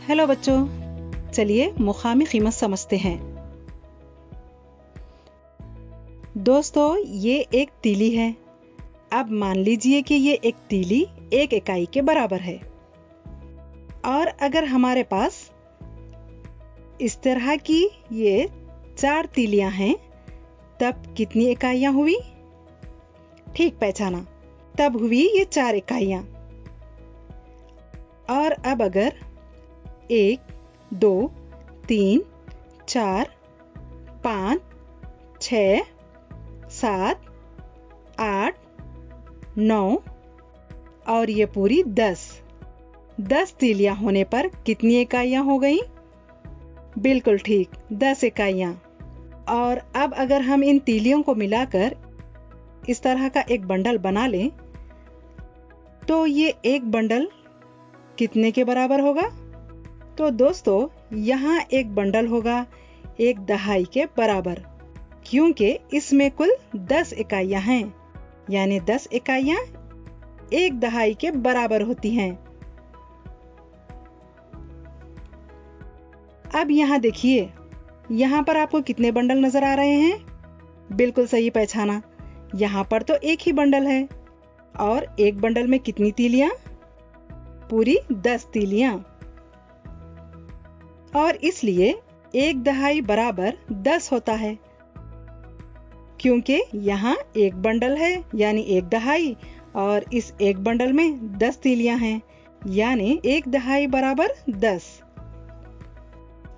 Hello बच्चों, चलिए मुकामी कीमत समझते हैं। दोस्तों, ये एक तीली है। अब मान लीजिए कि ये एक तीली 1 इकाई के बराबर है। और अगर हमारे पास इस तरह की ये 4 तीलियां हैं, तब कितनी इकाइयां हुई? ठीक पहचाना, तब हुई ये 4 इकाइयां। और अब अगर 1, 2, 3, 4, 5, 6, 7, 8, 9 और ये पूरी 10 तीलियां होने पर कितनी इकाइयां हो गई? बिल्कुल ठीक, 10 इकाइयां। और अब अगर हम इन तीलियों को मिलाकर इस तरह का एक बंडल बना लें, तो ये एक बंडल कितने के बराबर होगा? तो दोस्तों, यहाँ एक बंडल होगा 1 दहाई के बराबर, क्योंकि इसमें कुल 10 इकाइयां हैं, यानी 10 इकाइयां 1 दहाई के बराबर होती हैं। अब यहाँ देखिए, यहाँ पर आपको कितने बंडल नजर आ रहे हैं? बिल्कुल सही पहचाना, यहाँ पर तो एक ही बंडल है। और एक बंडल में कितनी तीलियां? पूरी 10 तीलियां। और इसलिए 1 दहाई बराबर 10 होता है, क्योंकि यहाँ एक बंडल है यानी 1 दहाई, और इस एक बंडल में 10 तीलियां हैं, यानी 1 दहाई बराबर 10।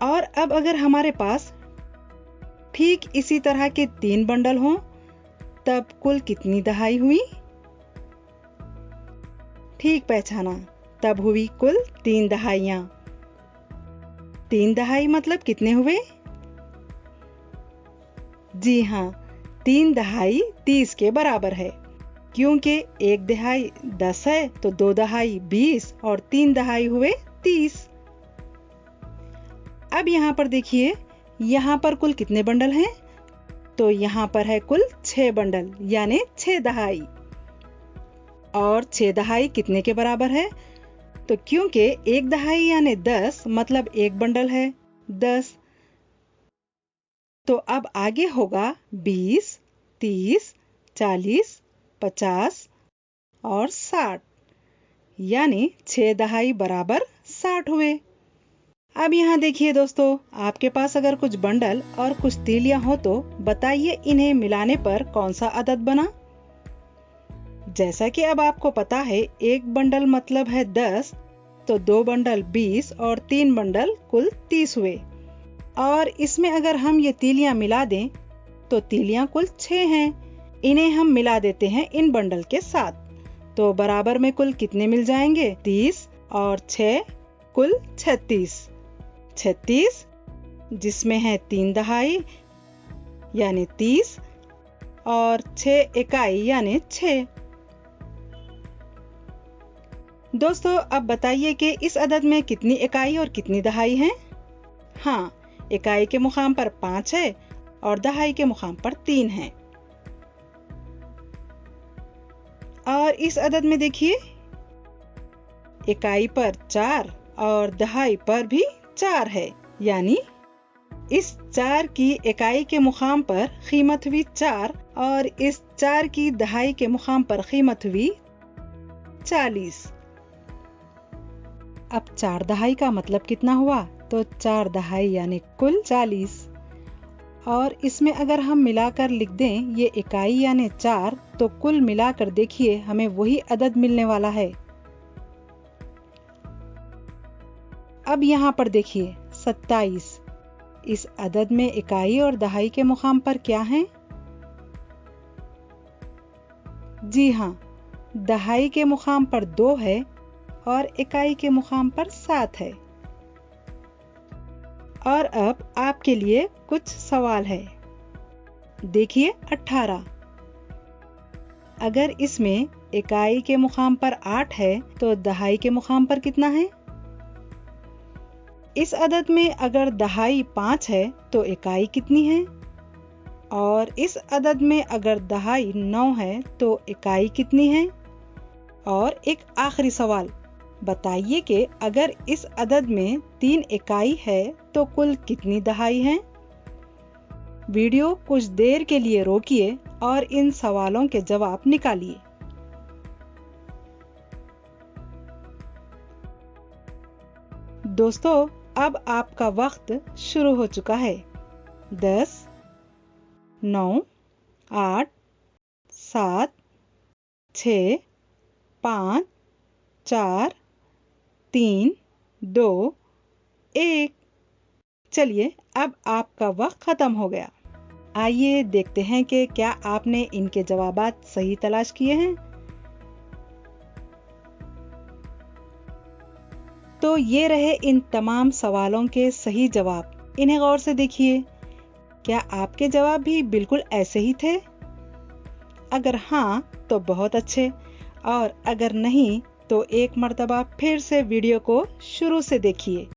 और अब अगर हमारे पास ठीक इसी तरह के 3 बंडल हों, तब कुल कितनी दहाई हुई? ठीक पहचाना, तब हुई कुल 3 दहाइयां। 3 दहाई मतलब कितने हुए? जी हाँ, 3 दहाई 30 के बराबर है, क्योंकि 1 दहाई 10 है, तो 2 दहाई 20 और 3 दहाई हुए 30। अब यहाँ पर देखिए, यहाँ पर कुल कितने बंडल हैं? तो यहाँ पर है कुल 6 बंडल, यानी 6 दहाई। और 6 दहाई कितने के बराबर है? तो क्योंकि 1 दहाई यानी 10 मतलब एक बंडल है 10, तो अब आगे होगा 20, 30, 40, 50 और 60, यानी 6 दहाई बराबर 60 हुए। अब यहाँ देखिए दोस्तों, आपके पास अगर कुछ बंडल और कुछ तीलियां हो, तो बताइए इन्हें मिलाने पर कौन सा अदद बना? जैसा कि अब आपको पता है, एक बंडल मतलब है 10, तो 2 बंडल 20 और 3 बंडल कुल 30 हुए। और इसमें अगर हम ये तीलियां मिला दें, तो तीलियां कुल 6 हैं। इन्हें हम मिला देते हैं इन बंडल के साथ, तो बराबर में कुल कितने मिल जाएंगे? 30 और 6 कुल 36। 36 जिसमें है 3 दहाई यानी 30 और 6 इकाई यानी 6। दोस्तों, अब बताइए कि इस अदद में कितनी इकाई और कितनी दहाई हैं? हाँ, इकाई के मुकाम पर 5 है और दहाई के मुकाम पर 3 है। और इस अदद में देखिए, इकाई पर 4 और दहाई पर भी 4 है, यानी इस 4 की इकाई के मुकाम पर कीमत हुई 4 और इस 4 की दहाई के मुकाम पर कीमत हुई 40। अब 4 दहाई का मतलब कितना हुआ? तो 4 दहाई यानी कुल 40। और इसमें अगर हम मिलाकर लिख दें ये इकाई यानी 4, तो कुल मिलाकर देखिए हमें वही अदद मिलने वाला है। अब यहाँ पर देखिए 27, इस अदद में इकाई और दहाई के मुकाम पर क्या है? जी हाँ, दहाई के मुकाम पर 2 है और इकाई के मुकाम पर 7 है। और अब आपके लिए कुछ सवाल है। देखिए 18, अगर इसमें इकाई के मुकाम पर 8 है, तो दहाई के मुकाम पर कितना है? इस अदद में अगर दहाई 5 है, तो इकाई कितनी है? और इस अदद में अगर दहाई 9 है, तो इकाई कितनी है? और एक आखिरी सवाल, बताइए कि अगर इस अदद में 3 इकाई है तो कुल कितनी दहाई हैं? वीडियो कुछ देर के लिए रोकिए और इन सवालों के जवाब निकालिए। दोस्तों, अब आपका वक्त शुरू हो चुका है। 10, 9, 8, 7, 6, 5, 4, 3, 2, 1। चलिए, अब आपका वक्त खत्म हो गया। आइए देखते हैं कि क्या आपने इनके जवाबात सही तलाश किए हैं। तो ये रहे इन तमाम सवालों के सही जवाब। इन्हें गौर से देखिए। क्या आपके जवाब भी बिल्कुल ऐसे ही थे? अगर हाँ तो बहुत अच्छे, और अगर नहीं तो एक मर्तबा फिर से वीडियो को शुरू से देखिए।